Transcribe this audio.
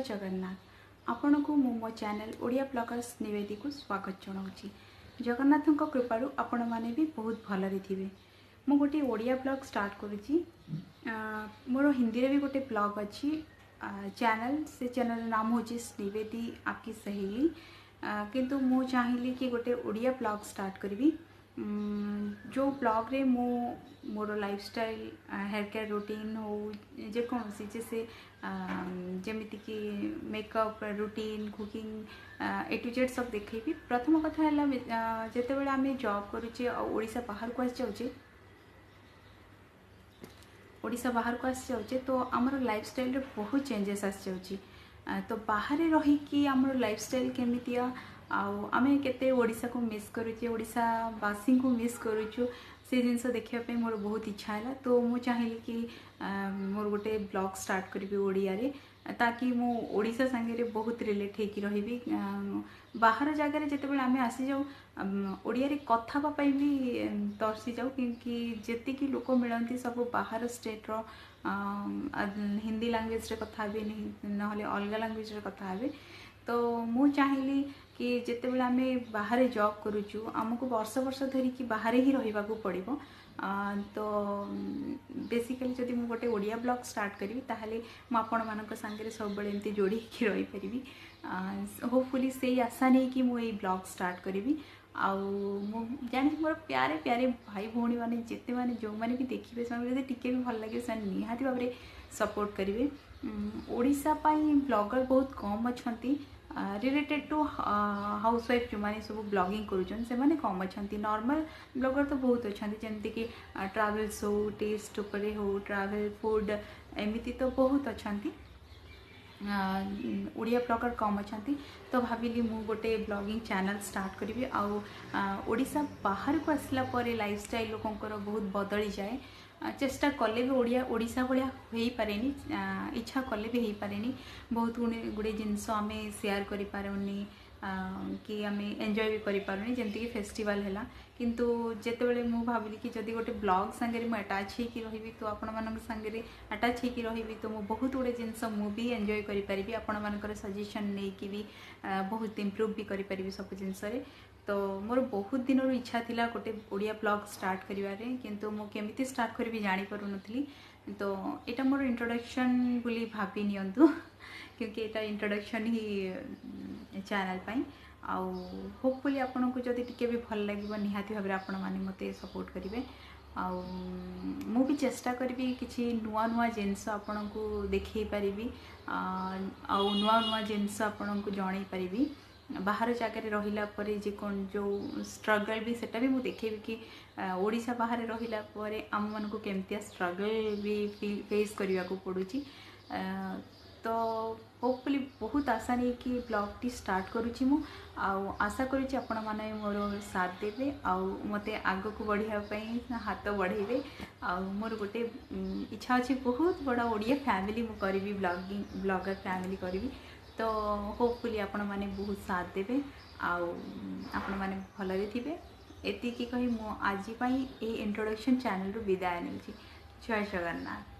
जगन्नाथ आपण को मो चैनल ओडिया ब्लॉगर्स निवेदी को स्वागत जनाऊँगी। जगन्नाथ कृपा आपण मैंने भी बहुत भलरे थे। मु गोटे ओडिया ब्लॉग स्टार्ट करुच्ची। मोर हिंदी रे भी गोटे ब्लॉग अच्छी चैनल से चैनल नाम हूँ निवेदी आपकी सहेली। किंतु मु चाहिए कि गोटे ओडिया ब्लॉग स्टार्ट करी जो ब्लॉग रे मु मोर लाइफस्टाइल हेयर केयर रूटीन हो जेकोसी जैसे जमीती कि makeup routine cooking A to Z सब देखी। प्रथम कथा है जिते बड़े आम जॉब करुचे ओडिशा बाहर को आसी जाऊे ओडिशा बाहर को आसी जाऊे तो आमर लाइफस्टाइल बहुत चेंजेस आसी जाऊँगी। तो बाहर रही कि आमर लाइफस्टाइल केमिति आमे केते ओडिशा को मिस करुचे ओडिशावासी को मिस करुचु से जिनस देखापी मोर बहुत इच्छा है। तो मु चाहिए कि मोर गोटे ब्लॉग स्टार्ट करी ओडिया रे ताकि मु ओडिशा संगे बहुत रिलेट होकर रही। बाहर जगह जिते आम आसी जाऊ ओडिया रे कथा पाई भी तरसी जाऊ क्योंकि जेतिकी लोक मिलती सब बाहर स्टेट रो हिंदी लैंग्वेज रे कथा भी ना अलग लैंग्वेज रे कथा हे। तो मु चाहिए कि जिते बड़े आम बाहर जॉब करुचु आमको वर्ष वर्ष धरिकी बाहर ही रहा पड़ो। तो बेसिकली जदि मु गोटे ओडिया ब्लॉग स्टार्ट करी ताहले मु आपण मानक संगे सब बड़े एमती जोड़ी की रही पारि। होपफुली से आशा नहीं कि मु ब्लॉग स्टार्ट करी। आउ जानी मोर प्यारे प्यारे भाई भौणी मैंने जिते मैंने जो मैंने भी देखिए से टिके भी भल लगे से निहाती भाव में सपोर्ट करेंगे। ओडिशा पाई ब्लॉगर बहुत कम अच्छा रिलेटेड टू हाउसवाइफ जो मैंने सब ब्लॉगिंग करुँच से मैंने कम अच्छा। नॉर्मल ब्लॉगर तो बहुत अच्छा जमती कि ट्रैवल्स हो टेस्ट उपरे हो ट्रैवल फूड एमती तो बहुत अच्छा। ओडिया ब्लॉगर कम अच्छा तो भाविली मु गोटे ब्लॉगिंग चैनल स्टार्ट करी। ओडिशा बाहर को आसला परे लाइफस्टाइल लोकंकर बहुत बदली जाए। चेष्टा कले भी ओडिशा भाया हो पारे इच्छा कले भी हो पारे बहुत गुड़े जिनस आम सेयार करें कि आम एंजॉय भी करें जमती फेस्टिवल है। किंतु जिते बड़े मु भाविली कि जदि गोटे ब्लॉग सांगे मुझे अटाच होकर रही तो आपण मान सांगे अटाच होकर रही तो मुझे बहुत गुड़े जिनस भी एंजॉय करी आपण मानकर सजेशन नहीं कि भी बहुत इम्प्रूव भी करी सब जिनस। तो मोर बहुत दिन इच्छा थिला गोटे ओडिया ब्लॉग स्टार्ट करिवारे किंतु मु केमिति स्टार्ट करी जानी पारु नथली। तो एटा मोर इंट्रोडक्शन बोली भाबी नियंतु क्योंकि एटा इंट्रोडक्शन ही चैनल पाई। आउ होपफुली आपन को जदि टिके भी भल लागिबो निहाती भाबरे आपण माने मते सपोर्ट करिवे। आउ मु भी चेष्टा करी किछि नुआ नुआ जिनस आपन को देखै परिबी आउ नुआ नुआ जिनस आपन को जणै परिबी। बाहर जगह रहिला परे जे कौन जो स्ट्रगल भी सेटा भी मुझे देखेबी कि ओडिशा बाहर रहिला परे आम मन को केमतिया स्ट्रगल भी फेस करने को पड़ुची। तो होपफुली बहुत आशा नहीं कि ब्लॉग टी स्टार्ट करुच्ची मु आशा करुच्ची आपण माने मोर साथ देवे आउ मते आग को बढ़िया पई हाथ बढ़ेबे। आउ मोर गोटे इच्छा अच्छी बहुत बड़ा ओडिया फैमिली मु करी ब्लॉगर फैमिली करी। तो होपफुली आपण माने बहुत साथ देवे आपण माने भलरे थिबे एति की कही मु आज पई ए इंट्रोडक्शन चैनल रु विदाय नेउची। जय जगन्नाथ।